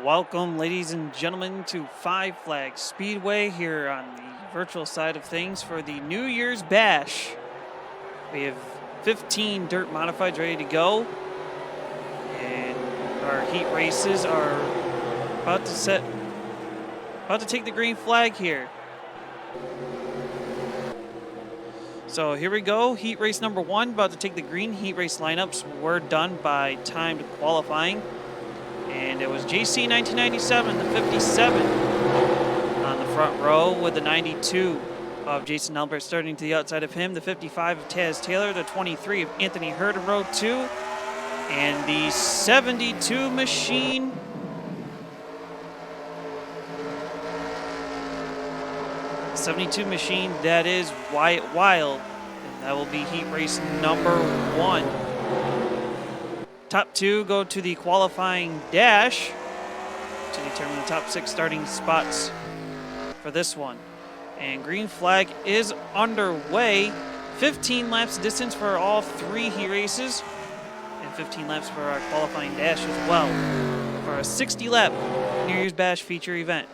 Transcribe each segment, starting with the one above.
Welcome, ladies and gentlemen, to Five Flags Speedway here on the virtual side of things for the New Year's Bash. We have 15 dirt modifieds ready to go, and our heat races are about to take the green flag here. So here we go, heat race number 1, about to take the green. Heat race lineups were done by timed qualifying. And it was JC 1997, the 57 on the front row, with the 92 of Jason Albert starting to the outside of him, the 55 of Taz Taylor, the 23 of Anthony Hurd in row 2, and the 72 machine that is Wyatt Wild, and that will be heat race number 1. Top 2 go to the qualifying dash to determine the top 6 starting spots for this one. And green flag is underway. 15 laps distance for all 3 heat races, and 15 laps for our qualifying dash as well, for a 60-lap New Year's Bash feature event.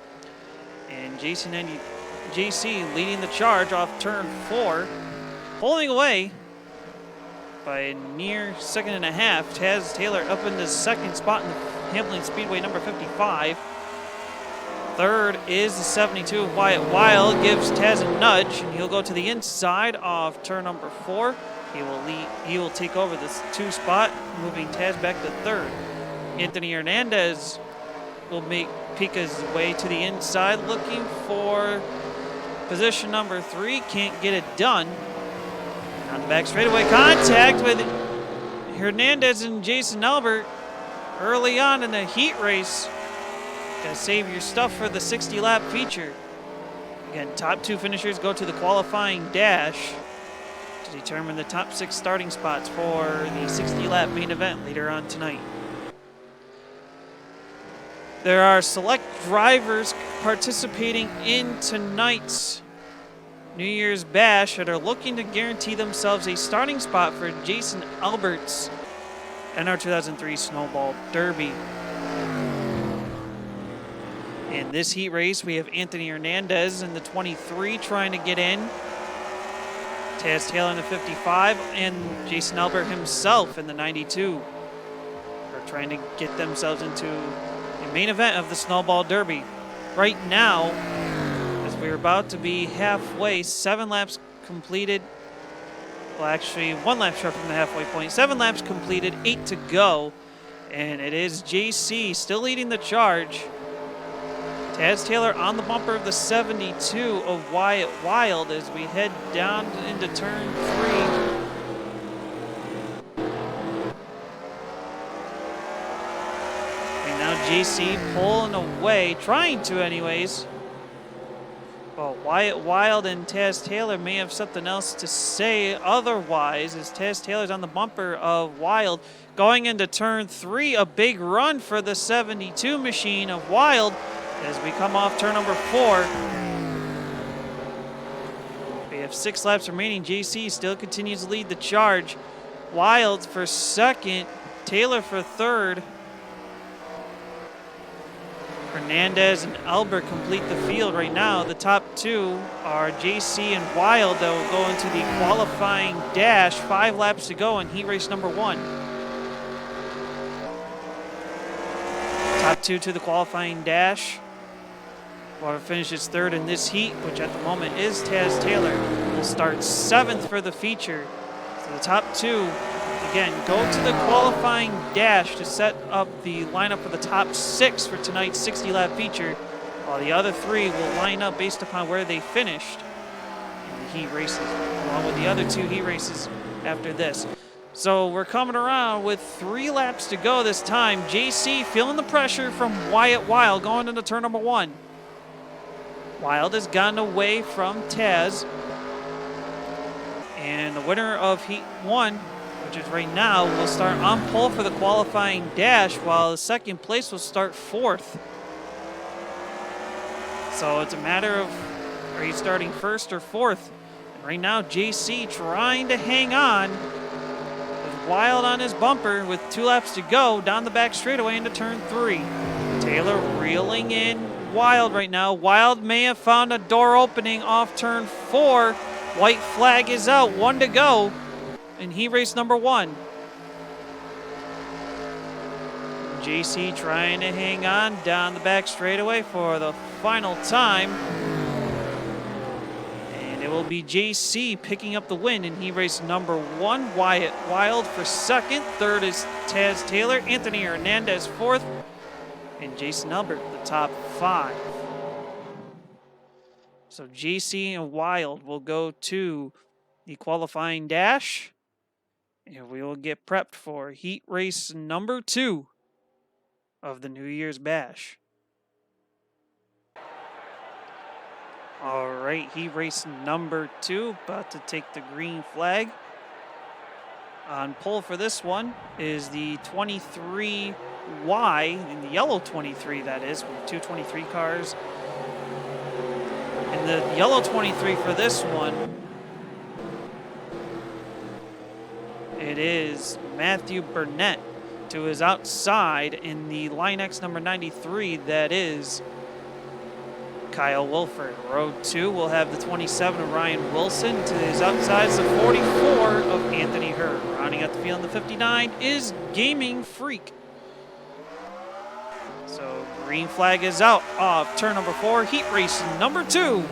And JC leading the charge off turn 4, pulling away by a near second and a half. Taz Taylor up in the second spot in the Hamlin Speedway number 55. Third is the 72 of Wyatt Wild, gives Taz a nudge, and he'll go to the inside of turn number 4. He will take over this 2 spot, moving Taz back to third. Anthony Hernandez will peek his way to the inside, looking for position number 3. Can't get it done. On the back straightaway, contact with Hernandez and Jason Albert early on in the heat race. Gotta save your stuff for the 60-lap feature. Again, top 2 finishers go to the qualifying dash to determine the top 6 starting spots for the 60-lap main event later on tonight. There are select drivers participating in tonight's New Year's Bash that are looking to guarantee themselves a starting spot for Jason Albert's NR2003 Snowball Derby. In this heat race, we have Anthony Hernandez in the 23 trying to get in, Taz Taylor in the 55, and Jason Albert himself in the 92 are trying to get themselves into the main event of the Snowball Derby. Right now, we're about to be halfway, 7 laps completed. Well, actually, 1 lap short from the halfway point. 7 laps completed, 8 to go. And it is JC still leading the charge. Taz Taylor on the bumper of the 72 of Wyatt Wild as we head down into turn 3. And now JC pulling away, trying to anyways. Well, Wyatt Wild and Taz Taylor may have something else to say otherwise, as Taz Taylor's on the bumper of Wild. Going into turn 3, a big run for the 72 machine of Wild as we come off turn number 4. We have 6 laps remaining. JC still continues to lead the charge. Wild for second, Taylor for third. Hernandez and Albert complete the field right now. The top 2 are JC and Wild that will go into the qualifying dash. 5 laps to go in heat race number 1. Top 2 to the qualifying dash. Whoever finishes third in this heat, which at the moment is Taz Taylor, will start 7th for the feature. So the top 2 again, go to the qualifying dash to set up the lineup for the top 6 for tonight's 60-lap feature, while the other 3 will line up based upon where they finished in the heat races, along with the other 2 heat races after this. So we're coming around with 3 laps to go this time. JC feeling the pressure from Wyatt Wild going into turn number 1. Wild has gotten away from Taz, and the winner of heat 1, which is right now, will start on pole for the qualifying dash, while the second place will start 4th. So it's a matter of, are you starting 1st or 4th? And right now, JC trying to hang on with Wild on his bumper with 2 laps to go down the back straightaway into turn 3. Taylor reeling in Wild right now. Wild may have found a door opening off turn 4. White flag is out, 1 to go, and he raced number 1. JC trying to hang on down the back straightaway for the final time. And it will be JC picking up the win, and he raced number 1. Wyatt Wild for 2nd. 3rd is Taz Taylor. Anthony Hernandez 4th. And Jason Albert, the top 5. So JC and Wild will go to the qualifying dash. And we will get prepped for heat race number 2 of the New Year's Bash. All right, heat race number 2, about to take the green flag. On pole for this one is the 23Y, in the yellow 23 that is, with 2 23 cars. And the yellow 23 for this one, it is Matthew Burnett. To his outside in the Line X number 93, that is Kyle Wilford. Row 2 will have the 27 of Ryan Wilson. To his outside is the 44 of Anthony Hurd. Rounding out the field in the 59 is Gaming Freak. So green flag is out off turn number 4. Heat race number 2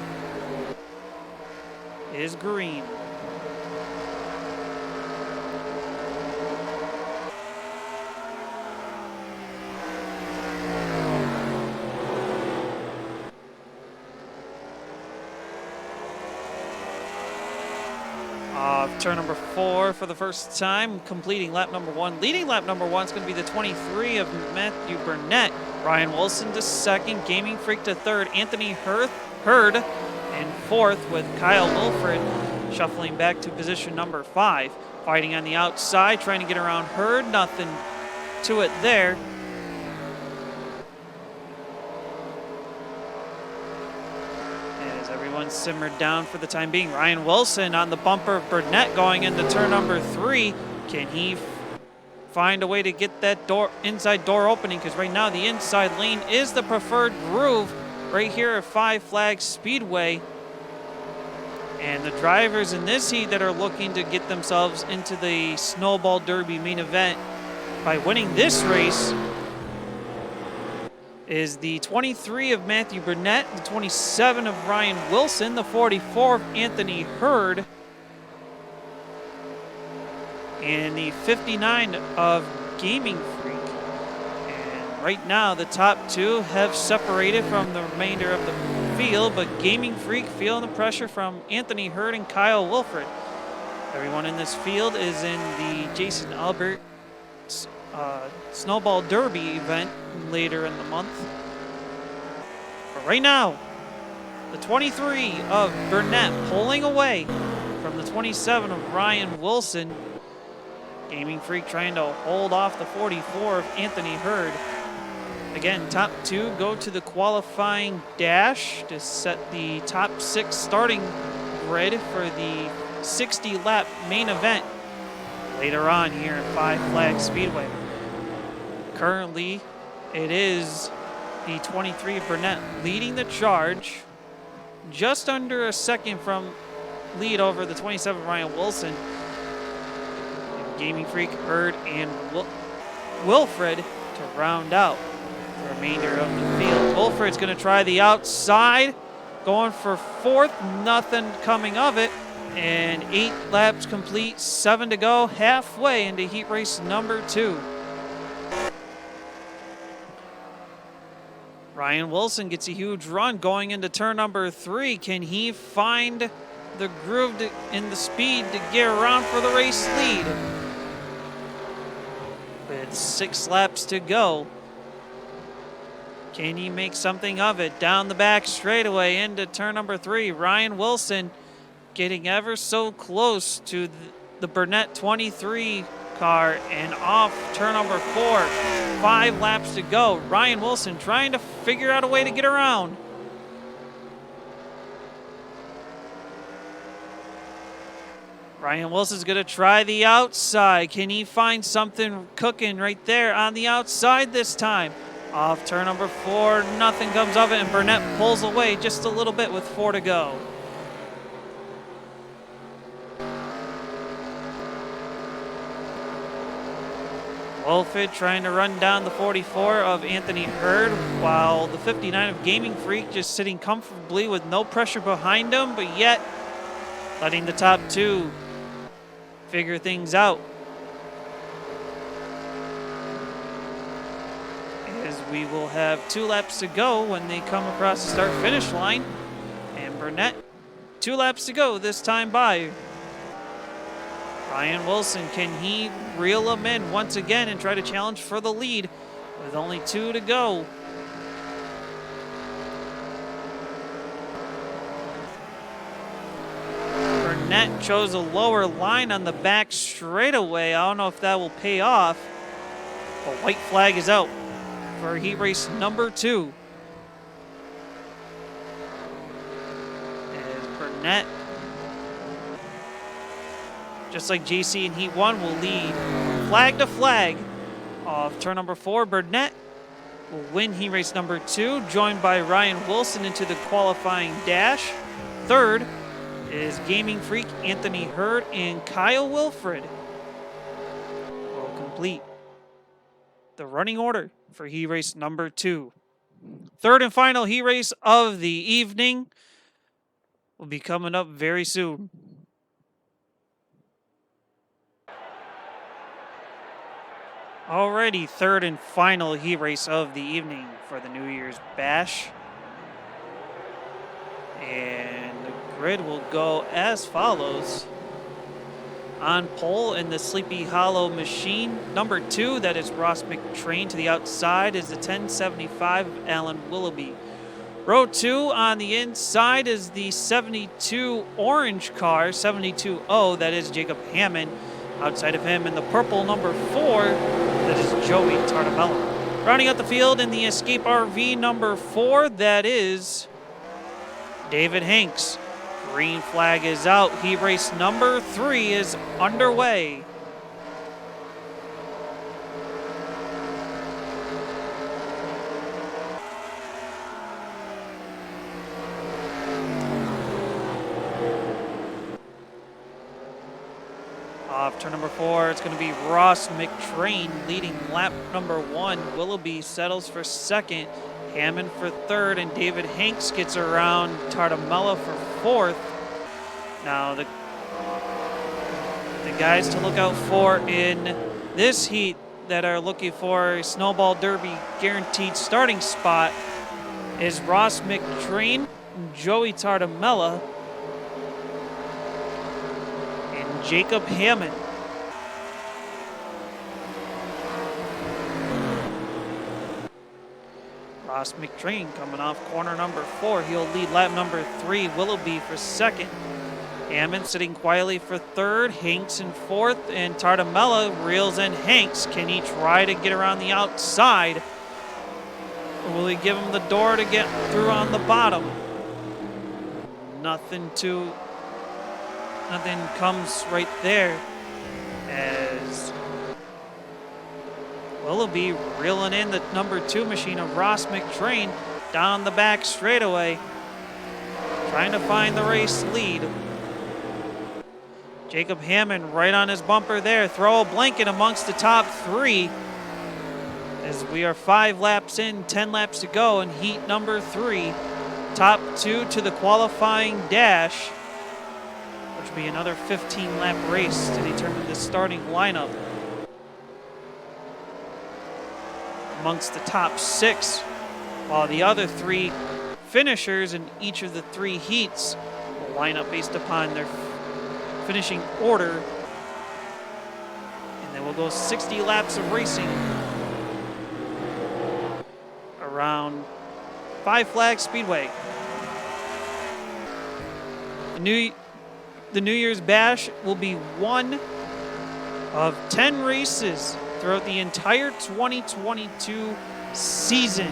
is green. Turn number 4 for the first time, completing lap number 1. Leading lap number 1 is going to be the 23 of Matthew Burnett. Ryan Wilson to 2nd, Gaming Freak to 3rd, Anthony Hurd in 4th, with Kyle Wilford shuffling back to position number 5. Fighting on the outside, trying to get around Hurd, nothing to it there. Simmered down for the time being. Ryan Wilson on the bumper of Burnett going into turn number 3. Can he find a way to get that inside door opening? Because right now the inside lane is the preferred groove right here at Five Flags Speedway. And the drivers in this heat that are looking to get themselves into the Snowball Derby main event by winning this race is the 23 of Matthew Burnett, the 27 of Ryan Wilson, the 44 of Anthony Hurd, and the 59 of Gaming Freak. And right now the top 2 have separated from the remainder of the field, but Gaming Freak feeling the pressure from Anthony Hurd and Kyle Wilford. Everyone in this field is in the Jason Albert Snowball Derby event later in the month. But right now, the 23 of Burnett pulling away from the 27 of Ryan Wilson. Gaming Freak trying to hold off the 44 of Anthony Hurd. Again, top 2 go to the qualifying dash to set the top 6 starting grid for the 60-lap main event later on here at Five Flags Speedway. Currently, it is the 23 of Burnett leading the charge, just under a second from lead over the 27 of Ryan Wilson. And Gaming Freak, Hurd, and Wilfred to round out the remainder of the field. Wilfred's going to try the outside, going for 4th, nothing coming of it. And 8 laps complete, 7 to go, halfway into heat race number 2. Ryan Wilson gets a huge run going into turn number 3. Can he find the groove in the speed to get around for the race lead? With 6 laps to go, can he make something of it? Down the back straightaway into turn number 3. Ryan Wilson getting ever so close to the Burnett 23 car and off turn number 4. 5 laps to go. Ryan Wilson trying to figure out a way to get around. Ryan Wilson's going to try the outside. Can he find something cooking right there on the outside this time? Off turn number 4, nothing comes of it, and Burnett pulls away just a little bit with 4 to go. Wolford trying to run down the 44 of Anthony Hurd, while the 59 of Gaming Freak just sitting comfortably with no pressure behind him, but yet letting the top 2 figure things out. As we will have 2 laps to go when they come across the start-finish line. And Burnett, 2 laps to go this time by. Ryan Wilson, can he reel him in once again and try to challenge for the lead with only 2 to go? Burnett chose a lower line on the back straightaway. I don't know if that will pay off, but white flag is out for heat race number 2. As Burnett, just like JC in heat 1, will lead flag to flag off turn number 4. Burnett will win heat race number 2, joined by Ryan Wilson into the qualifying dash. Third is Gaming Freak, Anthony Hurd, and Kyle Wilfred will complete the running order for heat race number 2. Third and final heat race of the evening will be coming up very soon. Alrighty, third and final heat race of the evening for the New Year's Bash. And the grid will go as follows. On pole in the Sleepy Hollow machine, number 2, that is Ross McTrain. To the outside is the 1075 of Alan Willoughby. Row 2 on the inside is the 72 orange car, 72O, that is Jacob Hammond. Outside of him in the purple number 4, that is Joey Tartamella. Rounding out the field in the Escape RV number 4, that is David Hanks. Green flag is out. Heat race number 3 is underway. Off turn number 4, it's going to be Ross McTrain leading lap number 1. Willoughby settles for second, Hammond for third, and David Hanks gets around Tartamella for fourth. Now the guys to look out for in this heat that are looking for a Snowball Derby guaranteed starting spot is Ross McTrain, Joey Tartamella, and Jacob Hammond. Ross McTrain coming off corner number 4. He'll lead lap number 3. Willoughby for second. Hammond sitting quietly for third. Hanks in fourth. And Tartamella reels in Hanks. Can he try to get around the outside? Or will he give him the door to get through on the bottom? Nothing comes right there as Willoughby reeling in the number 2 machine of Ross McTrain down the back straightaway, trying to find the race lead. Jacob Hammond right on his bumper there. Throw a blanket amongst the top 3 as we are 5 laps in, 10 laps to go in heat number 3. Top 2 to the qualifying dash, which will be another 15-lap race to determine the starting lineup. Amongst the top 6, while the other 3 finishers in each of the 3 heats will line up based upon their finishing order. And then we'll go 60 laps of racing around Five Flags Speedway. The New Year's Bash will be one of 10 races throughout the entire 2022 season.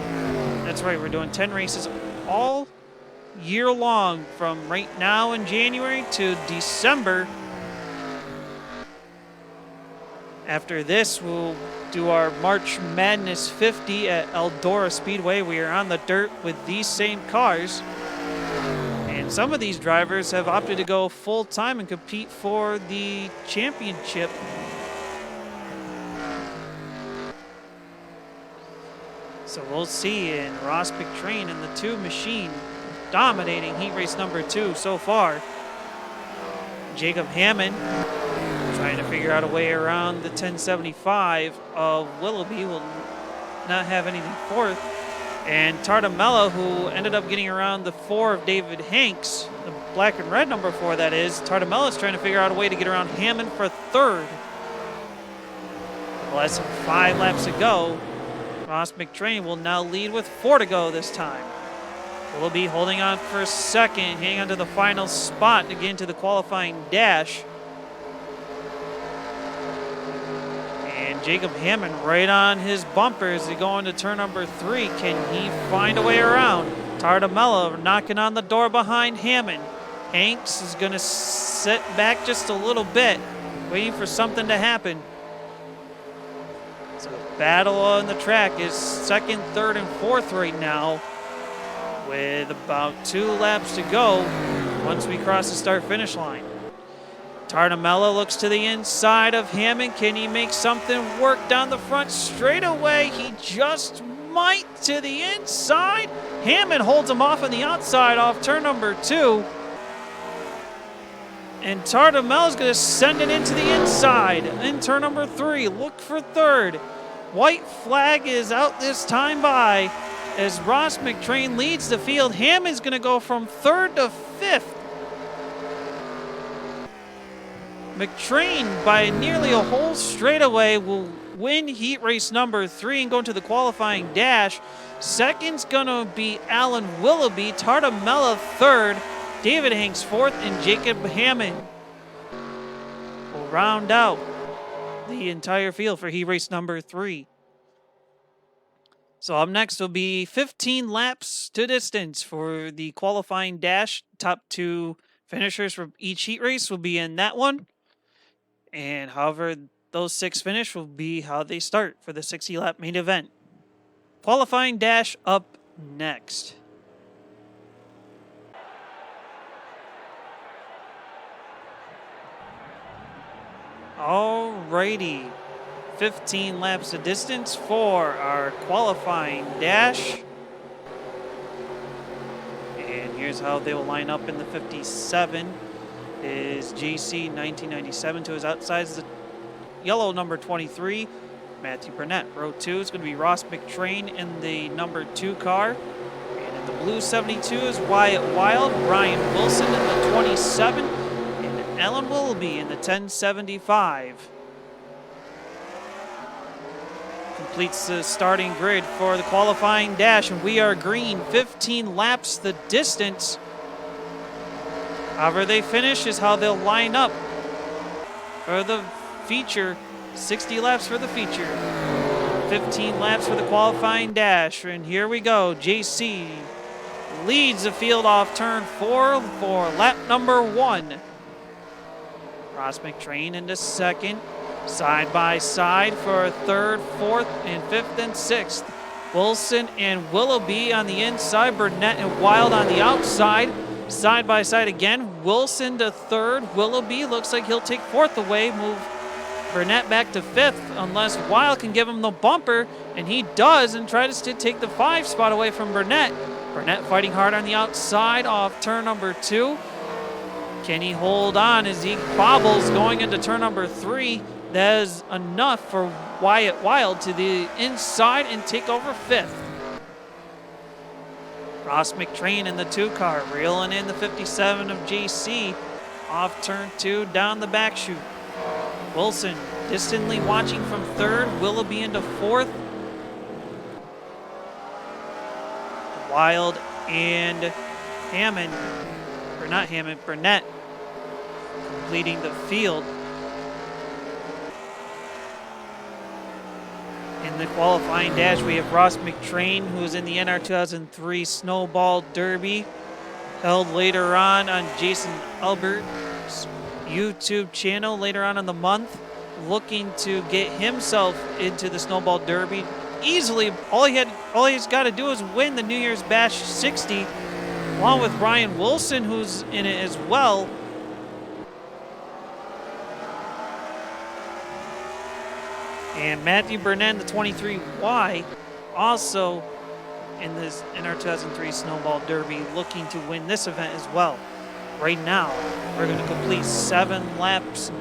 That's right, we're doing 10 races all year long from right now in January to December. After this, we'll do our March Madness 50 at Eldora Speedway. We are on the dirt with these same cars. And some of these drivers have opted to go full-time and compete for the championship. So we'll see. And Ross McTrain in the 2 machine dominating heat race number 2 so far. Jacob Hammond trying to figure out a way around the 1075 of Willoughby. Will not have anything fourth. And Tartamella, who ended up getting around the 4 of David Hanks, the black and red number 4 that is. Tartamella's trying to figure out a way to get around Hammond for third. Less than 5 laps to go. Ross McTrain will now lead with 4 to go this time. Willoughby holding on for second, hanging on to the final spot to get into the qualifying dash. And Jacob Hammond right on his bumper as they go into turn number 3. Can he find a way around? Tartamella knocking on the door behind Hammond. Hanks is going to sit back just a little bit, waiting for something to happen. So the battle on the track is second, third, and fourth right now, with about 2 laps to go once we cross the start-finish line. Tartamella looks to the inside of Hammond. Can he make something work down the front straightaway? He just might to the inside. Hammond holds him off on the outside off turn number 2. And Tartamella's going to send it into the inside in turn number 3. Look for third. White flag is out this time by as Ross McTrain leads the field. Hammond's going to go from 3rd to 5th. McTrain, by nearly a whole straightaway, will win heat race number 3 and go into the qualifying dash. Second's going to be Alan Willoughby. Tartamella 3rd. David Hanks 4th. And Jacob Hammond will round out the entire field for heat race number 3. So up next will be 15 laps to distance for the qualifying dash. Top 2 finishers for each heat race will be in that one. And however those 6 finish will be how they start for the 60-lap main event. Qualifying dash up next. Alrighty. 15 laps of distance for our qualifying dash. And here's how they will line up in the 57. Is JC 1997 to his outside is the yellow number 23, Matthew Burnett. Row 2 is going to be Ross McTrain in the number 2 car. And in the blue 72 is Wyatt Wild, Ryan Wilson in the 27, and Alan Willoughby in the 1075. Completes the starting grid for the qualifying dash, and we are green. 15 laps the distance. However they finish is how they'll line up for the feature. 60 laps for the feature. 15 laps for the qualifying dash. And here we go. JC leads the field off turn 4 for lap number 1. Ross McTrain into second. Side by side for 3rd, 4th, and 5th and 6th. Wilson and Willoughby on the inside. Burnett and Wild on the outside. Side by side again. Wilson to 3rd. Willoughby looks like he'll take 4th away. Move Burnett back to 5th unless Wild can give him the bumper. And he does and tries to take the 5 spot away from Burnett. Burnett fighting hard on the outside off turn number 2. Can he hold on as he bobbles going into turn number 3? That is enough for Wyatt Wild to the inside and take over 5th. Ross McTrain in the 2 car, reeling in the 57 of JC. Off turn 2, down the back chute. Wilson distantly watching from 3rd, Willoughby into 4th. Wild and Hammond, or not Hammond, Burnett completing the field. In the qualifying dash, we have Ross McTrain, who is in the NR2003 Snowball Derby, held later on Jason Albert's YouTube channel later on in the month. looking to get himself into the Snowball Derby easily. All he's got to do is win the New Year's Bash 60, along with Ryan Wilson, who's in it as well. And Matthew Burnett, the 23Y, also in this NR2003 Snowball Derby, looking to win this event as well. Right now, we're going to complete 7 laps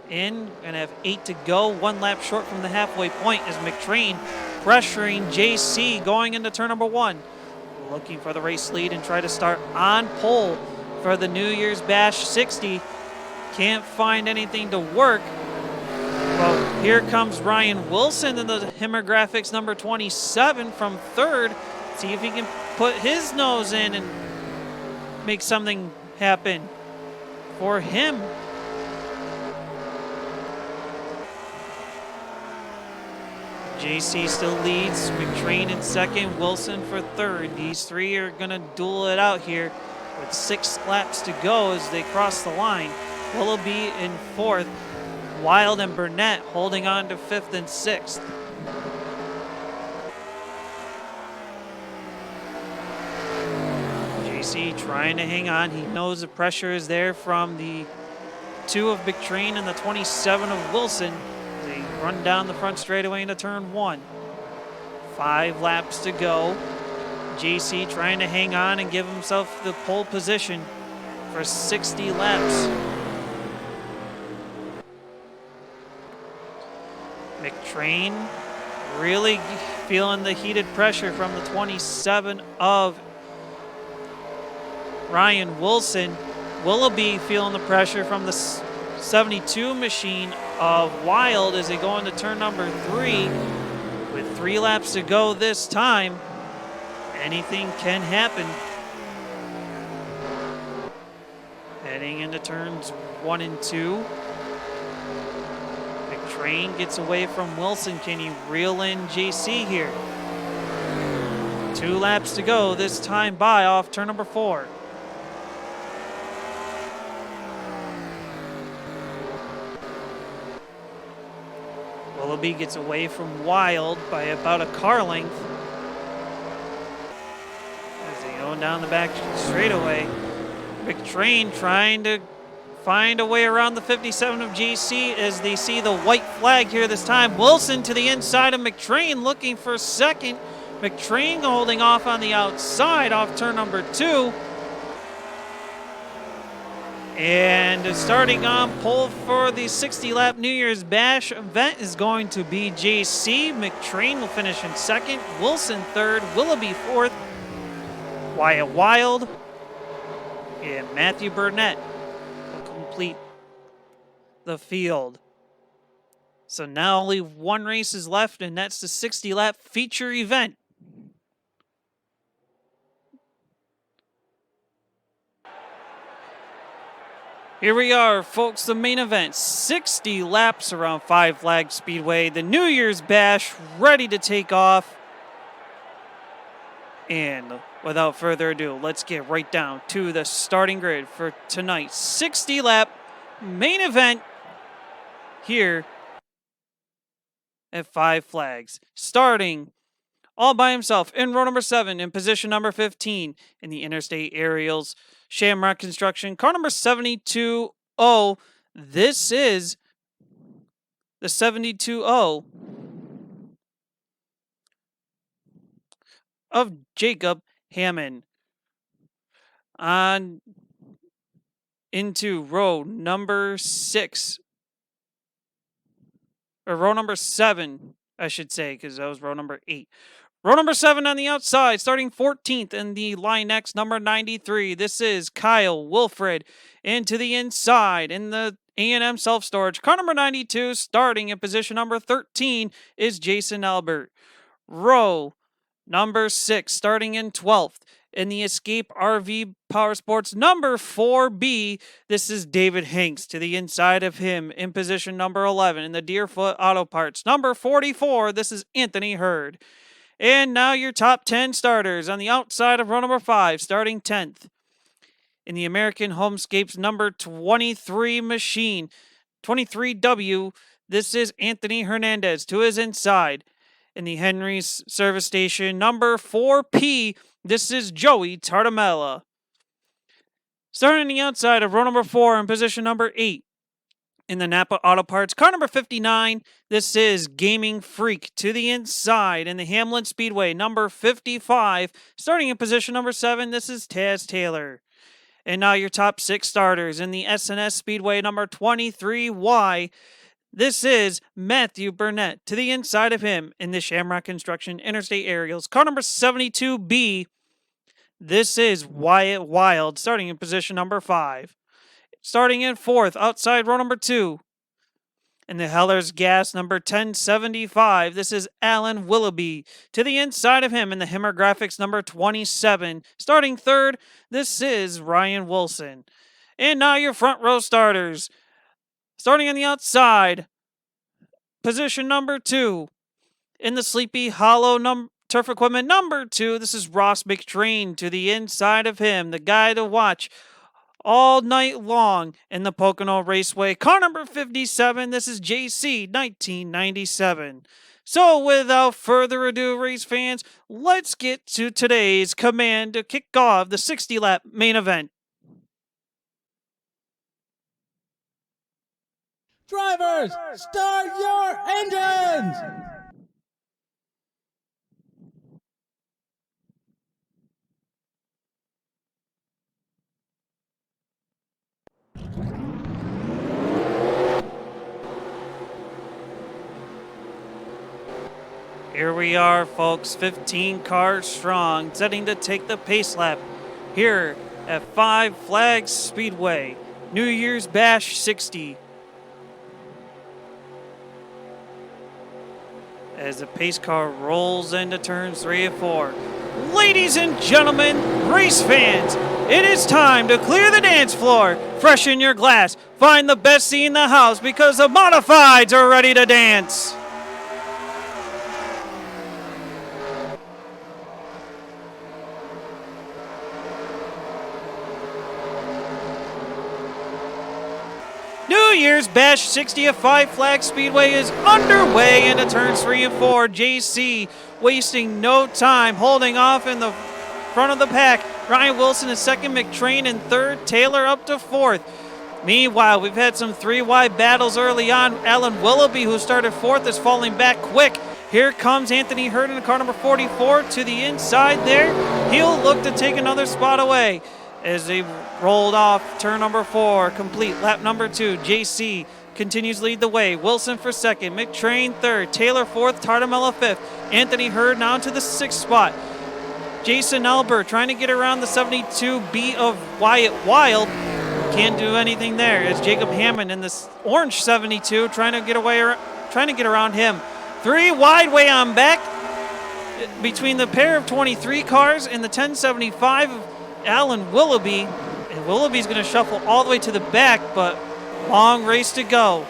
in. Going to have 8 to go. 1 lap short from the halfway point as McTrain pressuring JC going into turn number 1. Looking for the race lead and try to start on pole for the New Year's Bash 60. Can't find anything to work. Well, here comes Ryan Wilson in the Himographics number 27 from 3rd. See if he can put his nose in and make something happen for him. JC still leads, McTrain in 2nd, Wilson for 3rd. These 3 are going to duel it out here with 6 laps to go as they cross the line. Willoughby in 4th. Wild and Burnett holding on to 5th and 6th. JC trying to hang on. He knows the pressure is there from the 2 of McTrain and the 27 of Wilson. They run down the front straightaway into turn 1. 5 laps to go. JC trying to hang on and give himself the pole position for 60 laps. McTrain really feeling the heated pressure from the 27 of Ryan Wilson. Willoughby feeling the pressure from the 72 machine of Wild as they go into turn number 3. With 3 laps to go this time, anything can happen. Heading into turns 1 and 2. McTrain gets away from Wilson. Can he reel in JC here? 2 laps to go, this time by off turn number 4. Willoughby gets away from Wild by about a car length as they go down the back straightaway. McTrain trying to find a way around the 57 of JC as they see the white flag here this time. Wilson to the inside of McTrain looking for 2nd. McTrain holding off on the outside off turn number 2. And starting on pole for the 60-lap New Year's Bash event is going to be JC. McTrain will finish in 2nd. Wilson 3rd. Willoughby 4th. Wyatt Wild and Matthew Burnett complete the field. So now only 1 race is left, and that's the 60-lap feature event. Here we are, folks, the main event. 60 laps around Five Flags Speedway. The New Year's Bash ready to take off. And without further ado, let's get right down to the starting grid for tonight's 60-lap main event here at Five Flags. Starting all by himself in row number 7 in position number 15 in the Interstate Aerials Shamrock Construction, car number 72O. This is the 72O of Jacob Hammond. On into row number 6, or row number 7, I should say, because that was row number 8. Row number 7 on the outside, starting 14th in the line X, number 93. This is Kyle Wilfred. Into the inside in the A&M self-storage, car number 92, starting in position number 13, is Jason Albert. Row number 6, starting in 12th in the Escape RV Power Sports, number 4B. This is David Hanks. To the inside of him in position number 11 in the Deerfoot Auto Parts, number 44. This is Anthony Hurd. And now your top 10 starters on the outside of row number 5, starting 10th. In the American Homescapes number 23 machine, NR2003W. This is Anthony Hernandez to his inside. In the Henry's service station, number 4P, this is Joey Tartamella. Starting on the outside of row number 4 in position number 8. In the Napa Auto Parts, car number 59, this is Gaming Freak to the inside. In the Hamlin Speedway, number 55, starting in position number 7, this is Taz Taylor. And now your top 6 starters. In the SNS Speedway, number 23Y, this is Matthew Burnett to the inside of him. In the Shamrock Construction Interstate Aerials, car number 72B, this is Wyatt Wild, starting in position number 5. Starting in 4th, outside row number 2. In the Heller's Gas, number 1075, this is Alan Willoughby. To the inside of him, in the Himmer Graphics, number 27. Starting 3rd, this is Ryan Wilson. And now your front row starters. Starting on the outside, position number 2. In the Sleepy Hollow Turf Equipment, number 2, this is Ross McTrain. To the inside of him, the guy to watch all night long in the Pocono Raceway. Car number 57, this is JC 1997. So without further ado, race fans, let's get to today's command to kick off the 60-lap main event. Drivers, start your engines! Here we are, folks, 15 cars strong, setting to take the pace lap here at Five Flags Speedway, New Year's Bash 60. As the pace car rolls into turns 3 and 4. Ladies and gentlemen, race fans, it is time to clear the dance floor, freshen your glass, find the best seat in the house because the modifieds are ready to dance. New Year's Bash 60 at Five Flags Speedway is underway into turns 3 and 4. JC wasting no time, holding off in the front of the pack. Ryan Wilson is second, McTrain in third, Taylor up to 4th. Meanwhile, we've had some 3 wide battles early on. Alan Willoughby, who started 4th, is falling back quick. Here comes Anthony Hurd in car number 44 to the inside there. He'll look to take another spot away. As they rolled off turn number 4, complete lap number 2. JC continues lead the way. Wilson for second, McTrain third, Taylor 4th, Tartamella 5th. Anthony Hurd now to the 6th spot. Jason Albert trying to get around the 72B of Wyatt Wild. Can't do anything there. As Jacob Hammond in this orange 72 trying to get around him. 3 wide way on back between the pair of 23 cars and the 1075 of Alan Willoughby, and Willoughby's going to shuffle all the way to the back, but long race to go.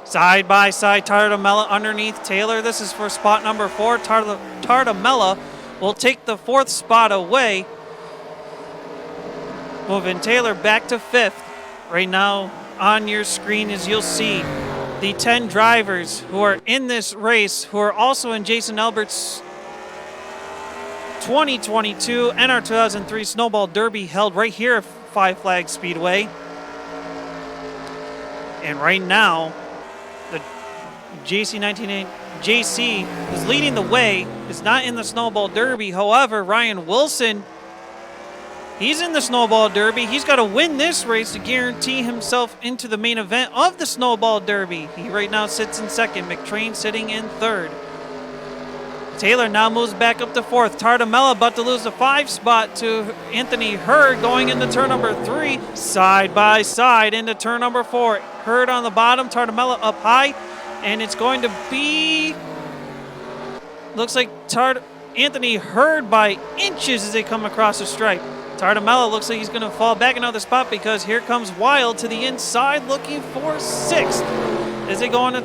Side by side, Tartamella underneath Taylor. This is for spot number 4. Tartamella will take the 4th spot away, moving Taylor back to 5th. Right now on your screen, as you'll see, the 10 drivers who are in this race, who are also in Jason Albert's 2022 NR2003 Snowball Derby, held right here at Five Flags Speedway. And right now, the JC is leading the way. Is not in the Snowball Derby. However, Ryan Wilson, he's in the Snowball Derby. He's got to win this race to guarantee himself into the main event of the Snowball Derby. He right now sits in second. McTrain sitting in third. Taylor now moves back up to 4th. Tartamella about to lose the 5 spot to Anthony Hurd going into turn number 3. Side by side into turn number 4. Hurd on the bottom, Tartamella up high. And it's going to be, looks like Anthony Hurd by inches as they come across the stripe. Tartamella looks like he's going to fall back another spot because here comes Wild to the inside looking for 6th as they go into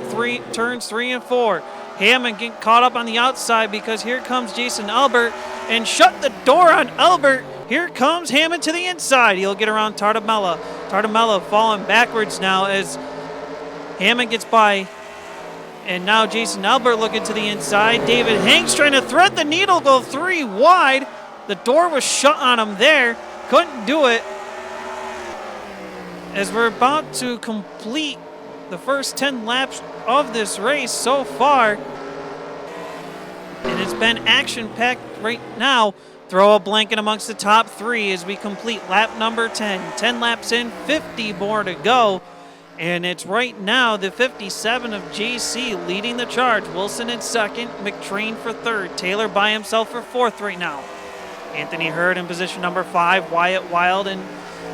turns 3 and 4. Hammond getting caught up on the outside because here comes Jason Albert and shut the door on Albert Here comes Hammond to the inside. He'll get around Tartamella. Tartamella falling backwards now as Hammond gets by. And now Jason Albert looking to the inside. David Hanks trying to thread the needle, go 3 wide. The door was shut on him there. Couldn't do it. As we're about to complete the first 10 laps of this race so far. And it's been action-packed right now. Throw a blanket amongst the top 3 as we complete lap number 10. 10 laps in, 50 more to go. And it's right now the 57 of JC leading the charge. Wilson in second, McTrain for third. Taylor by himself for fourth right now. Anthony Hurd in position number 5. Wyatt Wild in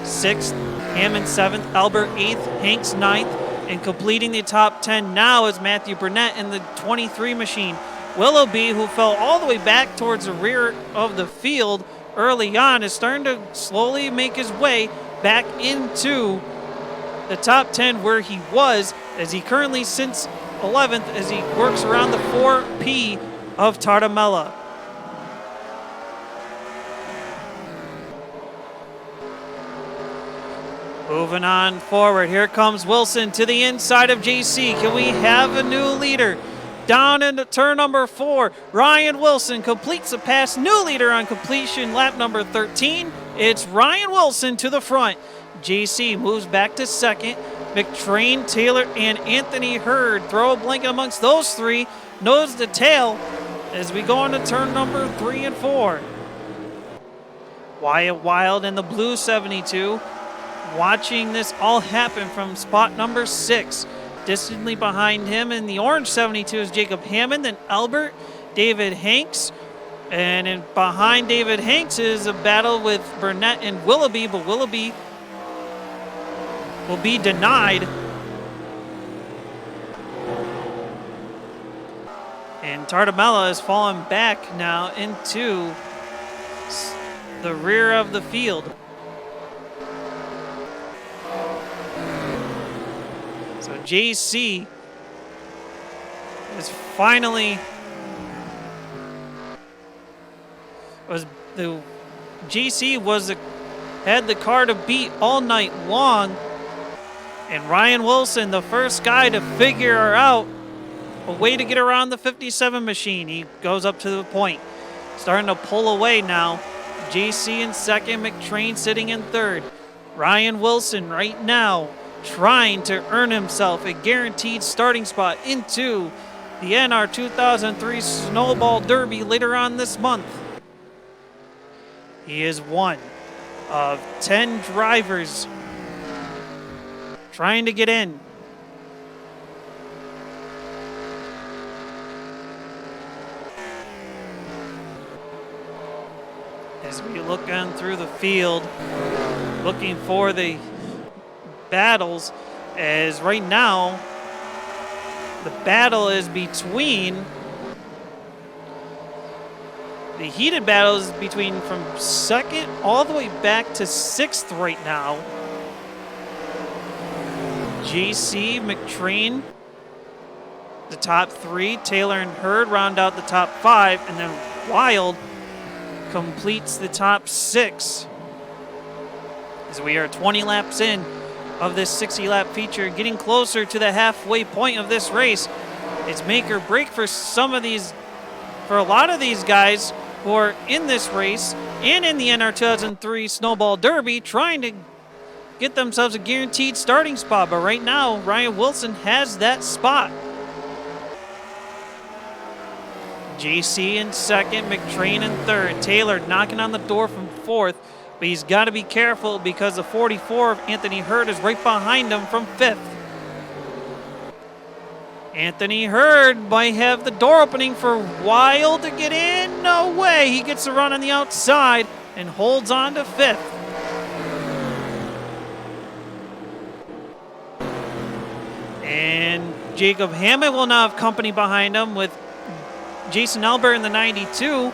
6th. Hammond 7th. Albert 8th. Hanks 9th. And completing the top 10 now is Matthew Burnett in the 23 machine. Willoughby, who fell all the way back towards the rear of the field early on, is starting to slowly make his way back into the top 10 where he was, as he currently sits 11th as he works around the 4P of Tartamella. Moving on forward, here comes Wilson to the inside of JC. Can we have a new leader? Down into turn number 4, Ryan Wilson completes the pass. New leader on completion, lap number 13. It's Ryan Wilson to the front. JC moves back to second. McTrain, Taylor, and Anthony Hurd throw a blanket amongst those 3. Nose to tail as we go into turn number 3 and 4. Wyatt Wild in the blue 72. Watching this all happen from spot number 6. Distantly behind him in the orange 72 is Jacob Hammond, then Albert, David Hanks. And behind David Hanks is a battle with Burnett and Willoughby, but Willoughby will be denied. And Tartamella has fallen back now into the rear of the field. So JC is finally had the car to beat all night long, and Ryan Wilson, the first guy to figure out a way to get around the 57 machine. He goes up to the point, starting to pull away now. JC in second, McTrain sitting in third. Ryan Wilson right now trying to earn himself a guaranteed starting spot into the NR2003 Snowball Derby later on this month. He is one of 10 drivers trying to get in. As we look on through the field, looking for the battles, as right now the battle is between the heated battle is between from second all the way back to 6th right now. JC, McTrain, the top 3, Taylor and Hurd round out the top 5, and then Wild completes the top 6 as we are 20 laps in of this 60-lap feature, getting closer to the halfway point of this race. It's make or break for a lot of these guys who are in this race and in the NR2003 Snowball Derby, trying to get themselves a guaranteed starting spot. But right now, Ryan Wilson has that spot. JC in second, McTrain in third. Taylor knocking on the door from 4th. But he's got to be careful because the 44 of Anthony Hurd is right behind him from 5th. Anthony Hurd might have the door opening for Wild to get in. No way. He gets a run on the outside and holds on to 5th. And Jacob Hammond will now have company behind him with Jason Albert in the 92.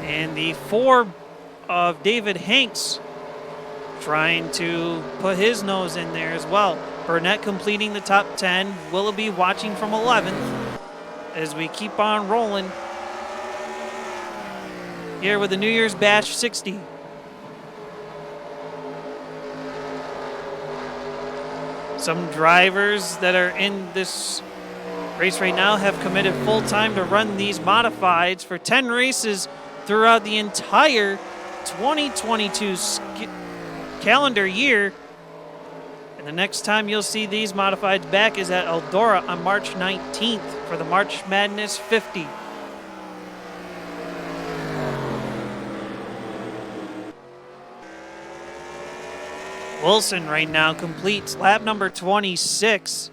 And the 4 of David Hanks trying to put his nose in there as well. Burnett completing the top 10. Willoughby watching from 11th as we keep on rolling. here with the New Year's Bash 60. Some drivers that are in this race right now have committed full time to run these modifieds for 10 races throughout the entire 2022 calendar year. And the next time you'll see these modifieds back is at Eldora on March 19th for the March Madness 50. Wilson right now completes lap number 26,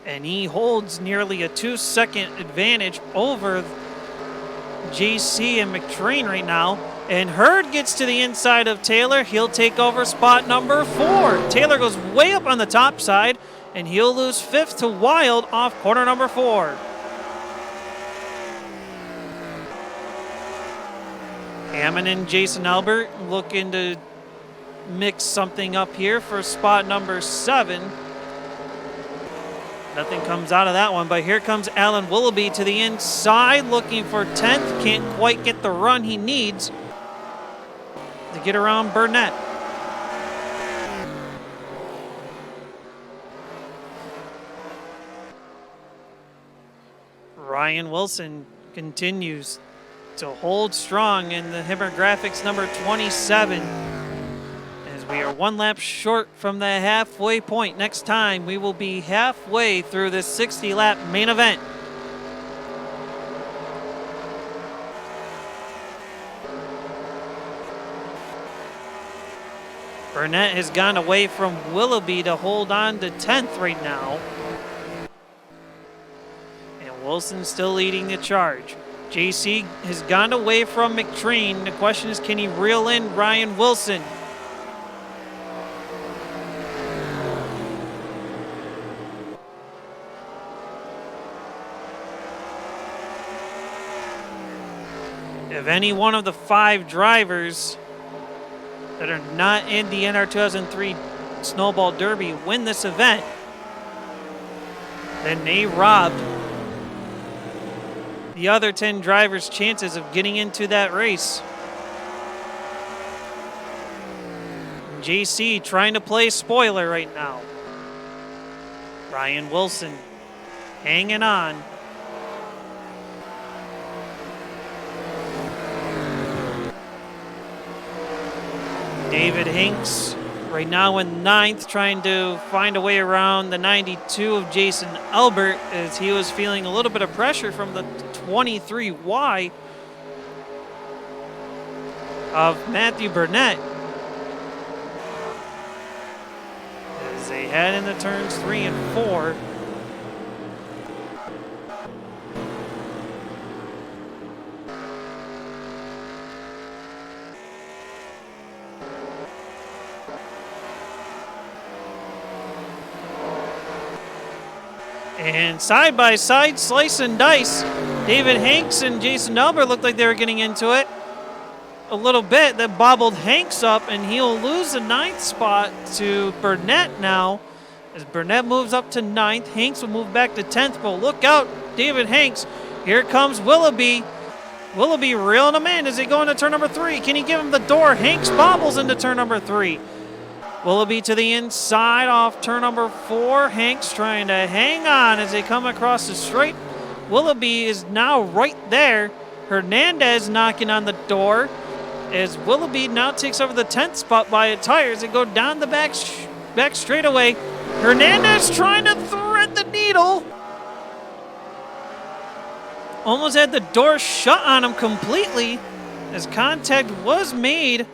and he holds nearly a 2-second advantage over JC and McTrain right now. And Hurd gets to the inside of Taylor. He'll take over spot number 4. Taylor goes way up on the top side, and he'll lose 5th to Wild off corner number 4. Hammond and Jason Albert looking to mix something up here for spot number 7. Nothing comes out of that one, but here comes Alan Willoughby to the inside looking for 10th. Can't quite get the run he needs to get around Burnett. Ryan Wilson continues to hold strong in the Himmer Graphics number 27. We are 1 lap short from the halfway point. Next time, we will be halfway through this 60-lap main event. Burnett has gone away from Willoughby to hold on to 10th right now. And Wilson's still leading the charge. JC has gone away from McTrain. The question is, can he reel in Ryan Wilson? If any one of the 5 drivers that are not in the NR2003 Snowball Derby win this event, then they robbed the other 10 drivers' chances of getting into that race. JC trying to play spoiler right now. Ryan Wilson hanging on. David Hinks right now in 9th, trying to find a way around the 92 of Jason Albert as he was feeling a little bit of pressure from the 23Y of Matthew Burnett as they head into turns 3 and 4. And side by side, slice and dice. David Hanks and Jason Albert looked like they were getting into it a little bit. That bobbled Hanks up, and he'll lose the 9th spot to Burnett now. As Burnett moves up to 9th, Hanks will move back to 10th, but look out, David Hanks. Here comes Willoughby. Willoughby reeling him in as they go into turn number 3. Can he give him the door? Hanks bobbles into turn number 3. Willoughby to the inside off turn number 4. Hanks trying to hang on as they come across the straight. Willoughby is now right there. Hernandez knocking on the door as Willoughby now takes over the 10th spot by a tire as they go down the back straightaway. Hernandez trying to thread the needle. Almost had the door shut on him completely as contact was made.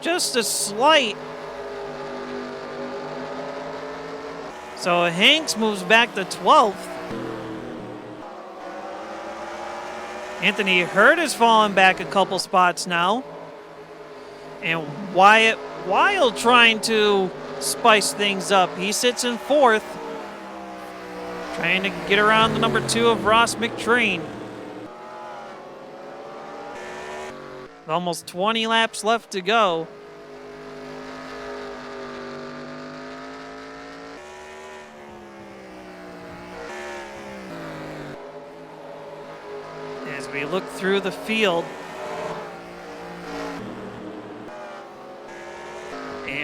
Just a slight. So Hanks moves back to 12th. Anthony Hurd has fallen back a couple spots now. And Wyatt Wild trying to spice things up. He sits in 4th. Trying to get around the number 2 of Ross McTrain. With almost 20 laps left to go. As we look through the field,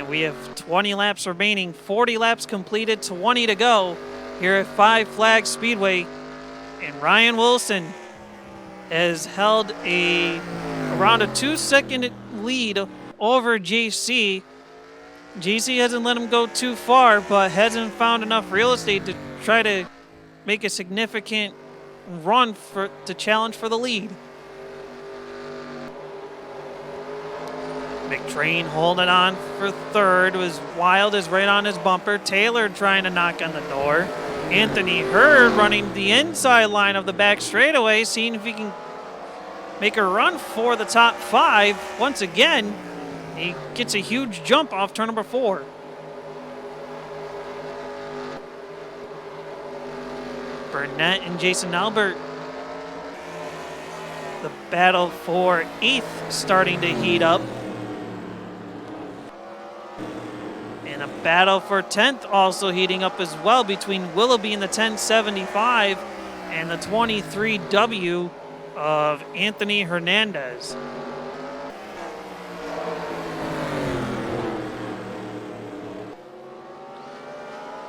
And we have 20 laps remaining, 40 laps completed, 20 to go here at Five Flags Speedway. And Ryan Wilson has held around a 2-second lead over JC. JC hasn't let him go too far, but hasn't found enough real estate to try to make a significant run to challenge for the lead. McTrain holding on for third. Was Wild is right on his bumper. Taylor trying to knock on the door. Anthony Hurd running the inside line of the back straightaway, seeing if he can make a run for the top 5. Once again, he gets a huge jump off turn number 4. Burnett and Jason Albert. The battle for 8th starting to heat up. And a battle for 10th also heating up as well between Willoughby in the 1075 and the 23W of Anthony Hernandez.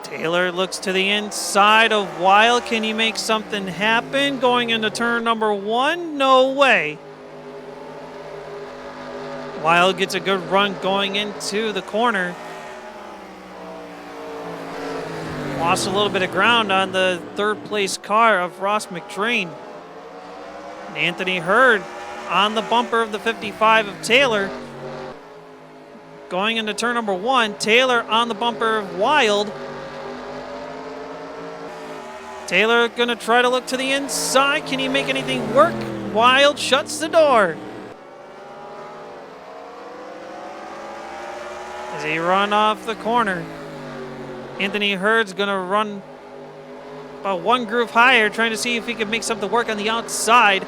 Taylor looks to the inside of Wild. Can he make something happen? Going into turn number 1? No way. Wild gets a good run going into the corner. Lost a little bit of ground on the third place car of Ross McTrain. And Anthony Hurd on the bumper of the 55 of Taylor. Going into turn number 1, Taylor on the bumper of Wild. Taylor gonna try to look to the inside. Can he make anything work? Wild shuts the door. As he run off the corner, Anthony Hurd's gonna run about 1 groove higher, trying to see if he can make something work on the outside.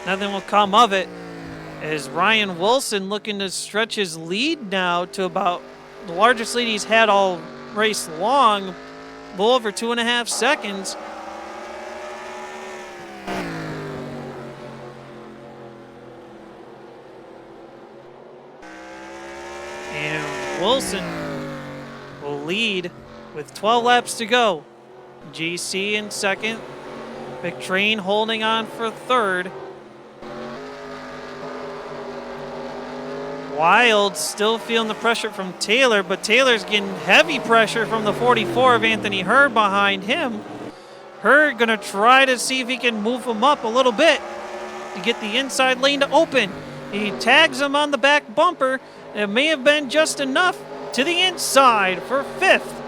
Nothing will come of it, as Ryan Wilson looking to stretch his lead now to about the largest lead he's had all race long, a little over 2.5 seconds. And Wilson will lead with 12 laps to go. GC in second, McTrain holding on for third. Wild still feeling the pressure from Taylor, but Taylor's getting heavy pressure from the 44 of Anthony Hurd behind him. Hurd gonna try to see if he can move him up a little bit to get the inside lane to open. He tags him on the back bumper. It may have been just enough to the inside for 5th.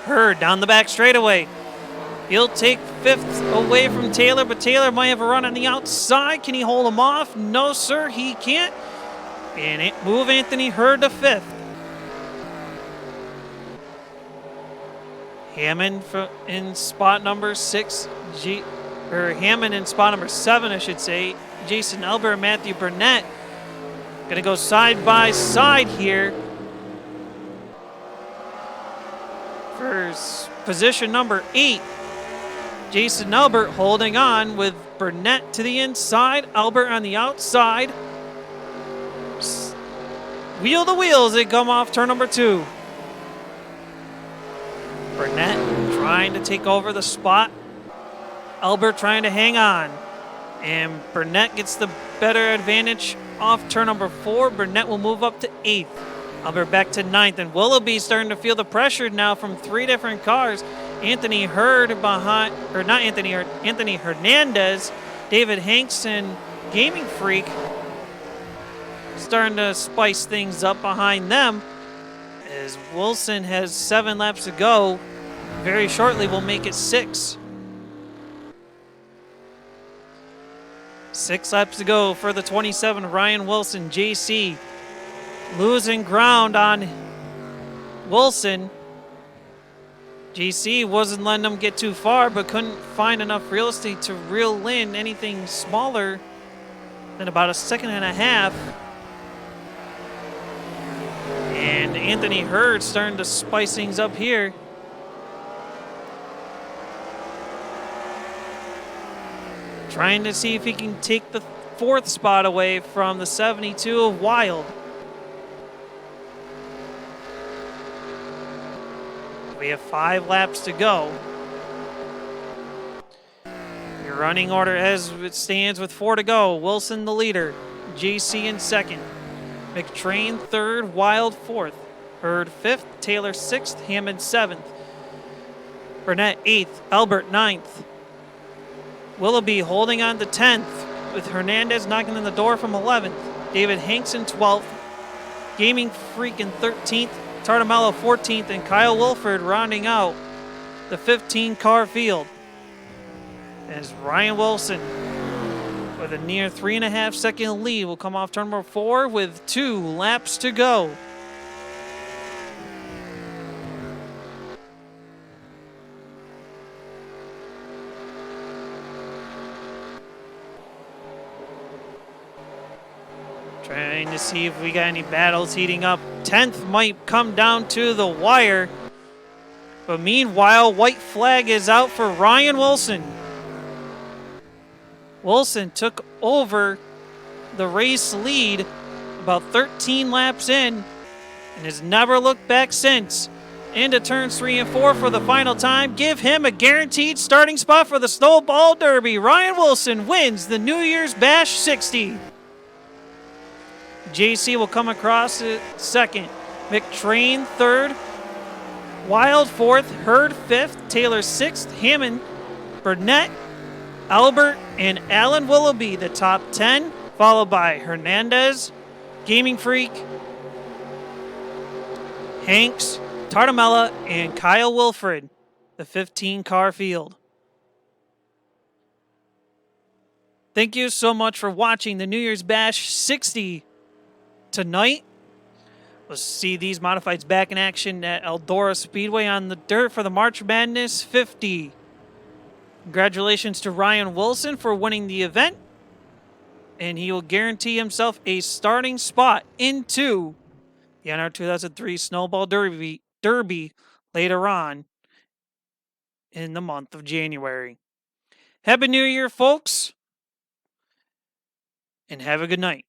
Hurd down the back straightaway. He'll take 5th away from Taylor, but Taylor might have a run on the outside. Can he hold him off? No, sir, he can't. And it move Anthony Hurd to 5th. Hammond in spot number 6. Hammond in spot number 7, I should say. Jason Elber and Matthew Burnett going to go side by side here for position number 8. Jason Albert holding on with Burnett to the inside, Albert on the outside. Wheel to wheel as they come off turn number 2. Burnett trying to take over the spot. Albert trying to hang on. And Burnett gets the better advantage off turn number 4. Burnett will move up to 8th. Albert back to 9th. And Willoughby starting to feel the pressure now from 3 different cars. Anthony Hurd behind, or not Anthony Hurd, Anthony Hernandez, David Hanks, and Gaming Freak starting to spice things up behind them. As Wilson has 7 laps to go, very shortly we'll make it 6. 6 laps to go for the 27 Ryan Wilson. JC losing ground on Wilson. JC wasn't letting them get too far, but couldn't find enough real estate to reel in anything smaller than about 1.5 seconds. And Anthony Hurd starting to spice things up here. trying to see if he can take the 4th spot away from the 72 of Wild. We have 5 laps to go. Your running order as it stands with 4 to go. Wilson the leader. JC in 2nd. McTrain 3rd. Wild 4th. Hurd 5th. Taylor 6th. Hammond 7th. Burnett 8th. Albert 9th. Willoughby holding on to 10th with Hernandez knocking on the door from 11th. David Hanks in 12th. Gaming Freak in 13th. Tartamello 14th. And Kyle Wilford rounding out the 15-car field. As Ryan Wilson, with a near 3.5-second lead, will come off turn number 4 with 2 laps to go. Trying to see if we got any battles heating up. 10th might come down to the wire. But meanwhile, white flag is out for Ryan Wilson. Wilson took over the race lead about 13 laps in and has never looked back since. Into turns 3 and 4 for the final time. Give him a guaranteed starting spot for the Snowball Derby. Ryan Wilson wins the New Year's Bash 60. JC will come across at 2nd. McTrain 3rd. Wild 4th. Hurd 5th. Taylor 6th. Hammond, Burnett, Albert, and Alan Willoughby, the top 10, followed by Hernandez, Gaming Freak, Hanks, Tartamella, and Kyle Wilfred, the 15-car field. Thank you so much for watching the New Year's Bash 60 tonight. We'll see these modifieds back in action at Eldora Speedway on the dirt for the March Madness 50. Congratulations to Ryan Wilson for winning the event, and he will guarantee himself a starting spot into the NR2003 Snowball Derby later on in the month of January. Happy New Year, folks, and have a good night.